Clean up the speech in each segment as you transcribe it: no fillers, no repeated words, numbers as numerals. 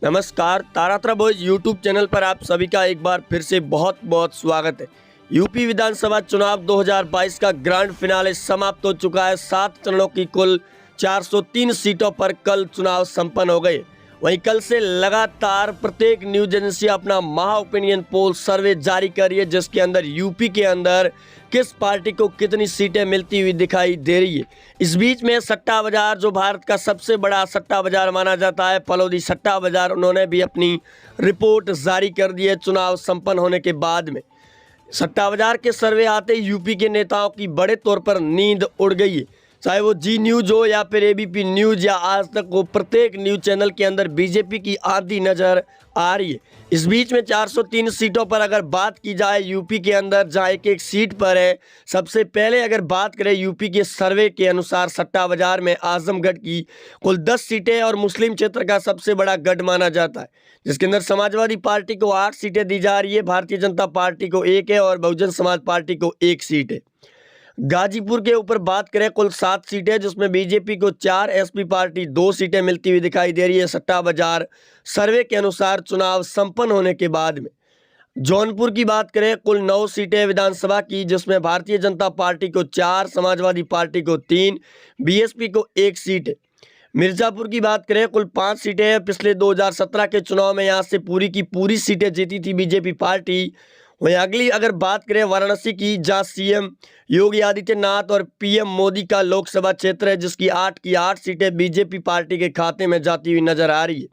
नमस्कार, तारात्रा boys YouTube channel पर आप सभी का एक बार फिर से बहुत बहुत स्वागत है। यूपी विधानसभा चुनाव 2022 का ग्रैंड फिनाले समाप्त हो चुका है। 7 चरणों की कुल 403 सीटों पर कल चुनाव संपन्न हो गए। वहीं कल से लगातार प्रत्येक न्यूज एजेंसी अपना महा ओपिनियन पोल सर्वे जारी कर रही है, जिसके अंदर यूपी के अंदर किस पार्टी को कितनी सीटें मिलती हुई दिखाई दे रही है। इस बीच में सट्टा बाजार, जो भारत का सबसे बड़ा सट्टा बाजार माना जाता है, फलोदी सट्टा बाजार, उन्होंने भी अपनी रिपोर्ट जारी कर दी है चुनाव संपन्न होने के बाद में। सट्टा बाजार के सर्वे आते ही यूपी के नेताओं की बड़े तौर पर नींद उड़ गई है। चाहे वो जी न्यूज हो या फिर एबीपी न्यूज या आज तक हो, प्रत्येक न्यूज चैनल के अंदर बीजेपी की आंधी नजर आ रही है। इस बीच में 403 सीटों पर अगर बात की जाए यूपी के अंदर, जहाँ एक एक सीट पर है, सबसे पहले अगर बात करें यूपी के सर्वे के अनुसार सट्टा बाजार में आजमगढ़ की कुल 10 सीटें और मुस्लिम क्षेत्र का सबसे बड़ा गढ़ माना जाता है, जिसके अंदर समाजवादी पार्टी को 8 सीटें दी जा रही है, भारतीय जनता पार्टी को 1 है और बहुजन समाज पार्टी को 1 सीट है। गाजीपुर के ऊपर बात करें, कुल 7 सीटें, जिसमें बीजेपी को 4, एसपी पार्टी 2 सीटें मिलती हुई दिखाई दे रही है सट्टा बाजार सर्वे के अनुसार चुनाव संपन्न होने के बाद में। जौनपुर की बात करें, कुल 9 सीटें विधानसभा की, जिसमें भारतीय जनता पार्टी को 4, समाजवादी पार्टी को 3, बीएसपी को 1 सीट है। मिर्जापुर की बात करें, कुल 5 सीटें हैं। पिछले 2017 के चुनाव में यहाँ से पूरी की पूरी सीटें जीती थी बीजेपी पार्टी। वहीं अगली अगर बात करें वाराणसी की, जहां सीएम योगी आदित्यनाथ और पीएम मोदी का लोकसभा क्षेत्र है, जिसकी 8 की 8 सीटें बीजेपी पार्टी के खाते में जाती हुई नजर आ रही है।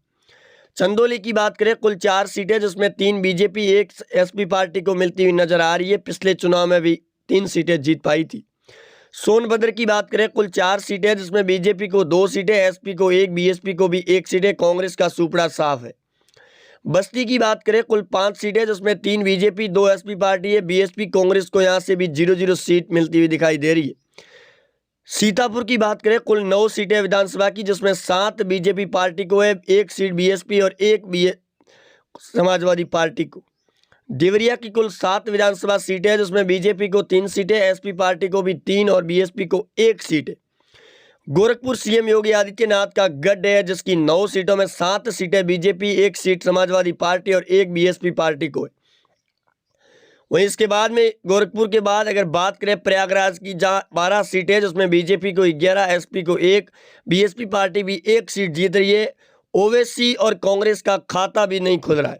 चंदौली की बात करें, कुल 4 सीटें, जिसमें 3 बीजेपी 1 एसपी पार्टी को मिलती हुई नजर आ रही है। पिछले चुनाव में भी 3 सीटें जीत पाई थी। सोनभद्र की बात करें, कुल 4 सीटें, जिसमें बीजेपी को 2 सीटें, एसपी को 1, बीएसपी को भी 1 सीटें, कांग्रेस का सुपड़ा साफ है। बस्ती की बात करें, कुल 5 सीटें, जिसमें 3 बीजेपी 2 एसपी पार्टी है, बीएसपी कांग्रेस को यहां से भी 0-0 सीट मिलती हुई दिखाई दे रही है। सीतापुर की बात करें, कुल 9 सीटें विधानसभा की, जिसमें 7 बीजेपी पार्टी को है, 1 सीट बीएसपी और 1 समाजवादी पार्टी को। देवरिया की कुल 7 विधानसभा सीटें, जिसमें बीजेपी को 3 सीटें, एसपी पार्टी को भी 3 और बीएसपी को 1 सीट है। गोरखपुर सीएम योगी आदित्यनाथ का गढ़ है, जिसकी 9 सीटों में 7 सीटें बीजेपी, 1 सीट समाजवादी पार्टी और 1 बीएसपी पार्टी को है। वहीं इसके बाद में गोरखपुर के बाद अगर बात करें प्रयागराज की, जहां 12 सीटें, जिसमें बीजेपी को 11, एसपी को 1, बीएसपी पार्टी भी 1 सीट जीत रही है। ओवैसी और कांग्रेस का खाता भी नहीं खुल रहा है।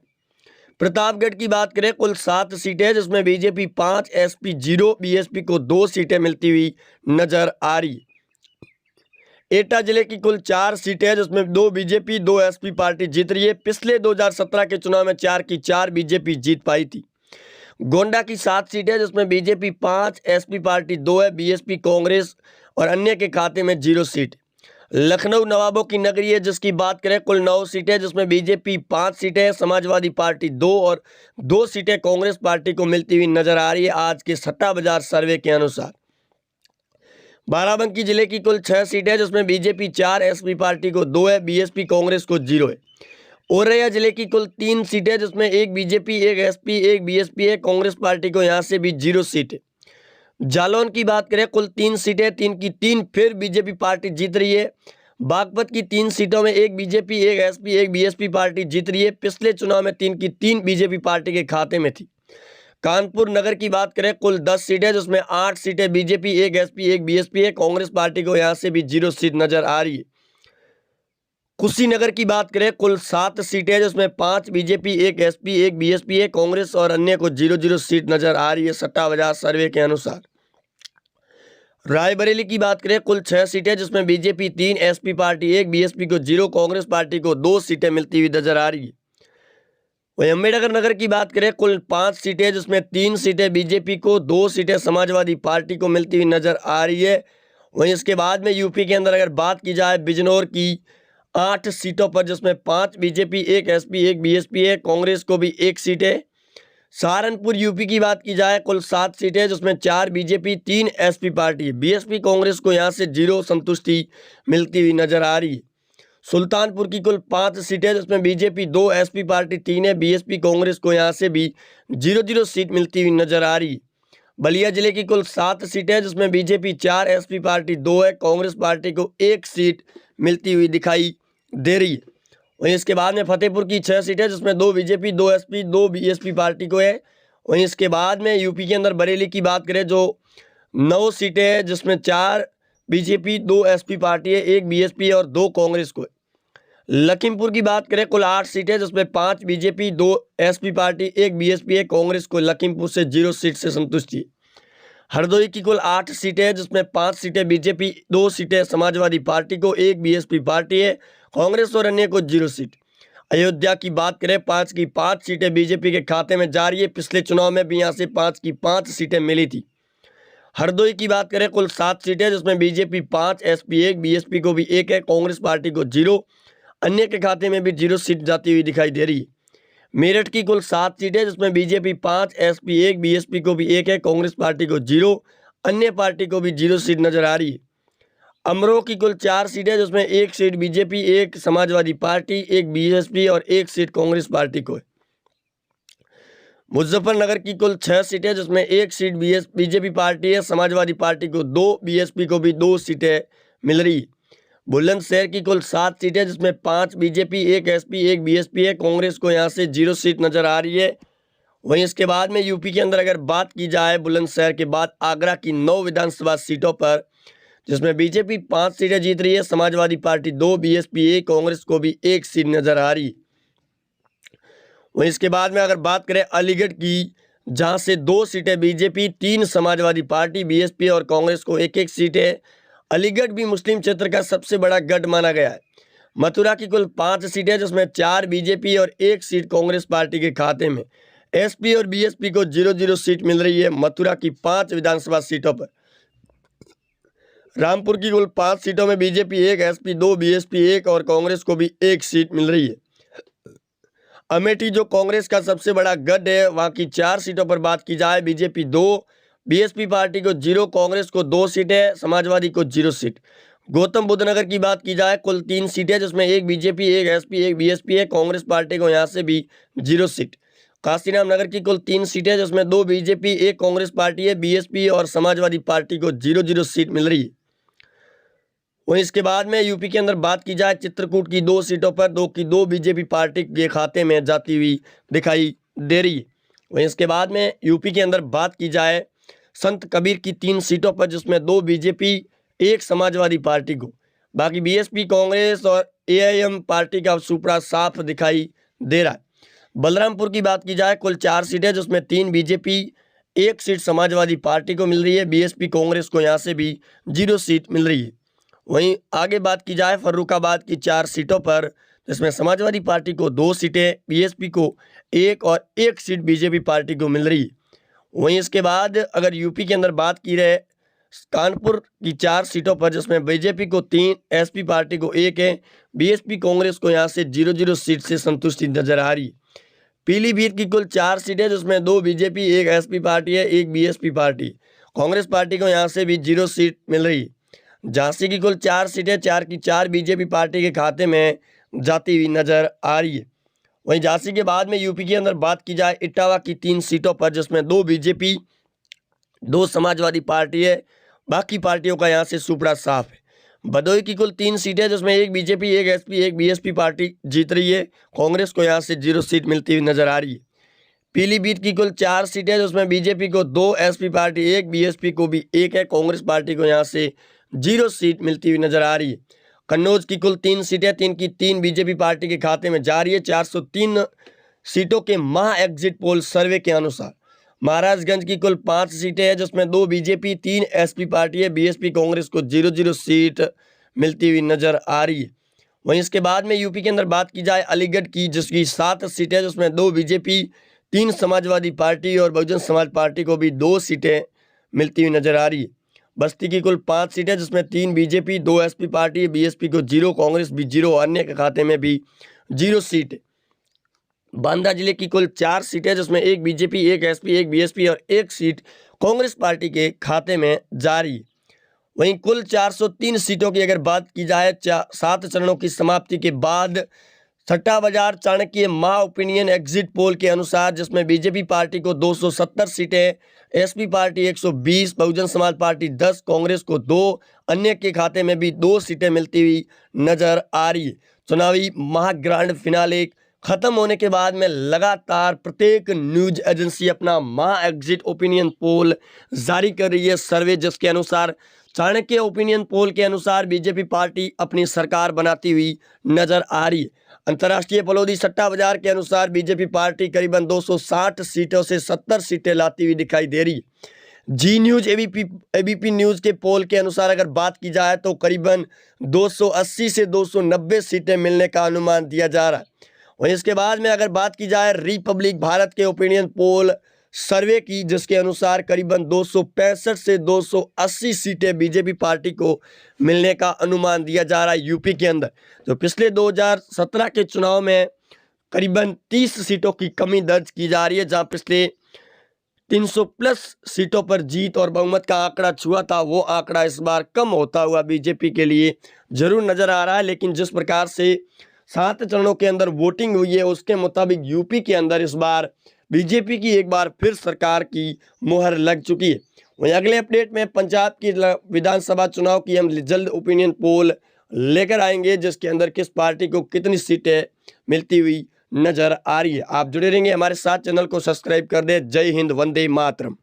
प्रतापगढ़ की बात करें, कुल 7 सीटें, जिसमें बीजेपी 5, एसपी 0, बीएसपी को 2 सीटें मिलती हुई नजर आ रही है। एटा जिले की कुल 4 सीटें, जिसमें 2 बीजेपी 2 एसपी पार्टी जीत रही है। पिछले 2017 के चुनाव में 4 की 4 बीजेपी जीत पाई थी। गोंडा की 7 सीटें, जिसमें बीजेपी 5, एसपी पार्टी 2 है, बीएसपी कांग्रेस और अन्य के खाते में 0 सीट। लखनऊ नवाबों की नगरी है, जिसकी बात करें, कुल 9 सीटें, जिसमें बीजेपी 5 सीटें, समाजवादी पार्टी 2 और 2 सीटें कांग्रेस पार्टी को मिलती हुई नजर आ रही है आज के सट्टा बाजार सर्वे के अनुसार। बाराबंकी जिले की कुल 6 सीटें, जिसमें बीजेपी 4, एसपी पार्टी को 2 है, बीएसपी कांग्रेस को 0 है। औरैया जिले की कुल 3 सीटें, जिसमें 1 बीजेपी 1 एसपी 1 बीएसपी है, कांग्रेस पार्टी को यहां से भी 0 सीट है। जालौन की बात करें, कुल 3 सीटें, 3 की 3 फिर बीजेपी पार्टी जीत रही है। बागपत की 3 सीटों में 1 बीजेपी 1 एसपी 1 बीएसपी पार्टी जीत रही है। पिछले चुनाव में 3 की 3 बीजेपी पार्टी के खाते में थी। कानपुर नगर की बात करें, कुल 10 सीटें, जिसमें 8 सीटें बीजेपी 1 एसपी 1 बीएसपी है, कांग्रेस पार्टी को यहां से भी 0 सीट नजर आ रही है। कुशीनगर की बात करें, कुल 7 सीटें, जिसमें 5 बीजेपी 1 एसपी 1 बीएसपी है, कांग्रेस और अन्य को 0-0 सीट नजर आ रही है सट्टा बाजार सर्वे के अनुसार। रायबरेली की बात करें, कुल 6 सीटें, जिसमें बीजेपी 3 एसपी पार्टी 1 बीएसपी को 0, कांग्रेस पार्टी को 2 सीटें मिलती हुई नजर आ रही है। वहीं अम्बेडकर नगर की बात करें, कुल 5 सीटें, जिसमें 3 सीटें बीजेपी को, 2 सीटें समाजवादी पार्टी को मिलती हुई नजर आ रही है। वहीं इसके बाद में यूपी के अंदर अगर बात की जाए बिजनौर की 8 सीटों पर, जिसमें 5 बीजेपी 1 एसपी 1 बीएसपी है, कांग्रेस को भी 1 सीट है। सहारनपुर यूपी की बात की जाए, कुल 7 सीटें, जिसमें 4 बीजेपी 3 एसपी पार्टी है, बीएसपी कांग्रेस को यहां से 0 संतुष्टि मिलती हुई नजर आ रही है। सुल्तानपुर की कुल 5 सीटें, जिसमें बीजेपी 2 एसपी पार्टी 3 है, बीएसपी कांग्रेस को यहां से भी 0-0 सीट मिलती हुई नजर आ रही है। बलिया जिले की कुल 7 सीटें, जिसमें बीजेपी 4 एसपी पार्टी 2 है, कांग्रेस पार्टी को 1 सीट मिलती हुई दिखाई दे रही है। वहीं इसके बाद में फतेहपुर की 6 सीटें जिसमें 2 बीजेपी, 2 एसपी, 2 बीएसपी पार्टी को है। वहीं इसके बाद में यूपी के अंदर बरेली की बात करें जो 9 सीटें हैं जिसमें 4 बीजेपी, 2 एसपी पार्टी है, 1 बीएसपी और 2 कांग्रेस को है। लखीमपुर की बात करें कुल 8 सीटें जिसमें 5 बीजेपी, 2 एसपी पार्टी, 1 बीएसपी है, कांग्रेस को लखीमपुर से 0 सीट से संतुष्टि है। हरदोई की कुल 8 सीटें हैं जिसमें 5 सीटें बीजेपी, 2 सीटें समाजवादी पार्टी को, 1 बीएसपी पार्टी है, कांग्रेस और अन्य को 0 सीट। अयोध्या की बात करें 5 की 5 सीटें बीजेपी के खाते में जा रही है। पिछले चुनाव में भी यहाँ से 5 की 5 सीटें मिली थी। हरदोई की बात करें कुल 7 सीटें जिसमें बीजेपी 5, एसपी 1, बीएसपी को भी 1 है, कांग्रेस पार्टी को 0, अन्य के खाते में भी 0 सीट जाती हुई दिखाई दे रही है। मेरठ की कुल 7 सीटें जिसमें बीजेपी 5, एसपी 1, बीएसपी को भी 1 है, कांग्रेस पार्टी को 0, अन्य पार्टी को भी 0 सीट नजर आ रही है। अमरोह की कुल 4 सीटें जिसमें 1 seat BJP, 1 Samajwadi party, 1 BSP और 1 सीट कांग्रेस पार्टी को है। मुजफ्फरनगर की कुल 6 सीटें जिसमें 1 सीट बीजेपी पार्टी है, समाजवादी पार्टी को 2, बीएसपी को भी 2 सीटें मिल रही है। बुलंदशहर की कुल 7 सीटें जिसमें 5 बीजेपी, 1 एसपी, 1 बीएसपी है, कांग्रेस को यहाँ से 0 सीट नजर आ रही है। वहीं इसके बाद में यूपी के अंदर अगर बात की जाए बुलंदशहर के बाद आगरा की 9 विधानसभा सीटों पर जिसमें बीजेपी 5 सीटें जीत रही है, समाजवादी पार्टी 2, बीएसपी 1, कांग्रेस को भी 1 सीट नजर आ रही है। वहीं इसके बाद में अगर बात करें अलीगढ़ की जहां से 2 सीटें बीजेपी, 3 समाजवादी पार्टी, बीएसपी और कांग्रेस को 1-1 सीट है। अलीगढ़ भी मुस्लिम क्षेत्र का सबसे बड़ा गढ़ माना गया है। मथुरा की कुल 5 सीटें जिसमें 4 बीजेपी और 1 सीट कांग्रेस पार्टी के खाते में, एसपी और बीएसपी को 0-0 सीट मिल रही है मथुरा की 5 विधानसभा सीटों पर। रामपुर की कुल 5 सीटों में बीजेपी 1, एसपी 2, बीएसपी 1 और कांग्रेस को भी 1 सीट मिल रही है। अमेठी जो कांग्रेस का सबसे बड़ा गढ़ है वहां की 4 सीटों पर बात की जाए, बीजेपी 2, बीएसपी पार्टी को 0, कांग्रेस को 2 सीटें, समाजवादी को 0 सीट। गौतम बुद्ध नगर की बात की जाए कुल 3 सीटें जिसमें 1 बीजेपी, 1 एसपी, 1 बीएसपी है, कांग्रेस पार्टी को यहाँ से भी 0 सीट। काशीराम नगर की कुल 3 सीटें जिसमें 2 बीजेपी, 1 कांग्रेस पार्टी है, बीएसपी और समाजवादी पार्टी को 0-0 सीट मिल रही है। वहीं इसके बाद में यूपी के अंदर बात की जाए चित्रकूट की 2 सीटों पर 2 की 2 बीजेपी पार्टी के खाते में जाती हुई दिखाई दे रही है। वहीं इसके बाद में यूपी के अंदर बात की जाए संत कबीर की 3 सीटों पर जिसमें 2 बीजेपी, 1 समाजवादी पार्टी को, बाकी बीएसपी, कांग्रेस और एआईएम पार्टी का सुपड़ा साफ दिखाई दे रहा है। बलरामपुर की बात की जाए कुल 4 सीटें जिसमें 3 बीजेपी, 1 सीट समाजवादी पार्टी को मिल रही है, बीएसपी कांग्रेस को यहाँ से भी 0 सीट मिल रही है। वहीं आगे बात की जाए फर्रुखाबाद की 4 सीटों पर जिसमें समाजवादी पार्टी को 2 सीटें, बीएसपी को 1 और 1 सीट बीजेपी पार्टी को मिल रही है। वहीं इसके बाद अगर यूपी के अंदर बात की रहे कानपुर की 4 सीटों पर जिसमें बीजेपी को 3, एसपी पार्टी को 1 है, बीएसपी कांग्रेस को यहाँ से 0-0 सीट से संतुष्टि नजर आ रही है। पीलीभीत की कुल 4 सीटें जिसमें 2 बीजेपी, 1 एसपी पार्टी है, 1 बीएसपी पार्टी, कांग्रेस पार्टी को यहाँ से भी 0 सीट मिल रही है। झांसी की कुल 4 सीटें 4 की 4 बीजेपी पार्टी के खाते में जाती हुई नजर आ रही है। वहीं झांसी के बाद में यूपी के अंदर बात की जाए इटावा की 3 सीटों पर जिसमें 2 बीजेपी, 2 समाजवादी पार्टी है, बाकी पार्टियों का यहाँ से सुपड़ा साफ है। भदोही की कुल 3 सीटें जिसमें 1 बीजेपी, 1 एसपी, 1 बीएसपी पार्टी जीत रही है, कांग्रेस को यहाँ से 0 सीट मिलती हुई नजर आ रही है। पीलीभीत की कुल 4 सीटें जिसमें बीजेपी को 2, एसपी पार्टी 1, बीएसपी को भी 1 है, कांग्रेस पार्टी को यहाँ से 0 सीट मिलती हुई नजर आ रही है। कन्नौज की कुल 3 सीटें 3 की 3 बीजेपी पार्टी के खाते में जा रही है 403 सीटों के महा एग्जिट पोल सर्वे के अनुसार। महाराजगंज की कुल 5 सीटें हैं जिसमें 2 बीजेपी, 3 एसपी पार्टी है, बीएसपी कांग्रेस को 0-0 सीट मिलती हुई नजर आ रही है। वहीं इसके बाद में यूपी के अंदर बात की जाए अलीगढ़ की जिसकी 7 सीटें जिसमें 2 बीजेपी, 3 समाजवादी पार्टी और बहुजन समाज पार्टी को भी 2 सीटें मिलती हुई नजर आ रही है। बस्ती की कुल 5 सीटें जिसमें 3 बीजेपी, 2 एसपी पार्टी, बीएसपी को 0, कांग्रेस भी 0, अन्य के खाते में भी 0 सीट। बांदा जिले की कुल 4 सीटें जिसमें 1 बीजेपी, 1 एसपी, 1 बीएसपी और 1 सीट कांग्रेस पार्टी के खाते में जा रही है। वहीं कुल 403 सीटों की अगर बात की जाए 7 चरणों की समाप्ति के बाद सट्टा बाजार चाणक्य महा ओपिनियन एग्जिट पोल के अनुसार जिसमें बीजेपी पार्टी को 270 सीटें, SP party 120, Bahujan Samaj party 10, Congress को 2, अन्य के खाते में भी 2 सीटें मिलती हुई नजर आ रही है। चुनावी महाग्रांड फिनाले खत्म होने के बाद में लगातार प्रत्येक न्यूज एजेंसी अपना महा एग्जिट ओपिनियन पोल जारी कर रही है सर्वे, जिसके अनुसार चाणक्य ओपिनियन पोल के अनुसार बीजेपी पार्टी अपनी सरकार बनाती हुई नजर आ रही है। अंतर्राष्ट्रीय फलोदी सट्टा बाजार के अनुसार बीजेपी पार्टी करीबन 260 सीटों से 70 सीटें लाती हुई दिखाई दे रही है। जी न्यूज एबीपी न्यूज के पोल के अनुसार अगर बात की जाए तो करीबन 280 से 290 सीटें मिलने का अनुमान दिया जा रहा है। वहीं इसके बाद में अगर बात की जाए रिपब्लिक भारत के ओपिनियन पोल सर्वे की, जिसके अनुसार करीबन 265 से 280 सीटें बीजेपी पार्टी को मिलने का अनुमान दिया जा रहा है यूपी के अंदर। जो पिछले 2017 के चुनाव में करीबन 30 सीटों की कमी दर्ज की जा रही है, जहां पिछले 300 प्लस सीटों पर जीत और बहुमत का आंकड़ा छुआ था, वो आंकड़ा इस बार कम होता हुआ बीजेपी के लिए जरूर नजर आ रहा है। लेकिन जिस प्रकार से 7 चरणों के अंदर वोटिंग हुई है, उसके मुताबिक यूपी के अंदर इस बार बीजेपी की एक बार फिर सरकार की मुहर लग चुकी है। वहीं अगले अपडेट में पंजाब की विधानसभा चुनाव की हम जल्द ओपिनियन पोल लेकर आएंगे, जिसके अंदर किस पार्टी को कितनी सीटें मिलती हुई नजर आ रही है। आप जुड़े रहेंगे हमारे साथ, चैनल को सब्सक्राइब कर दें। जय हिंद, वंदे मातरम।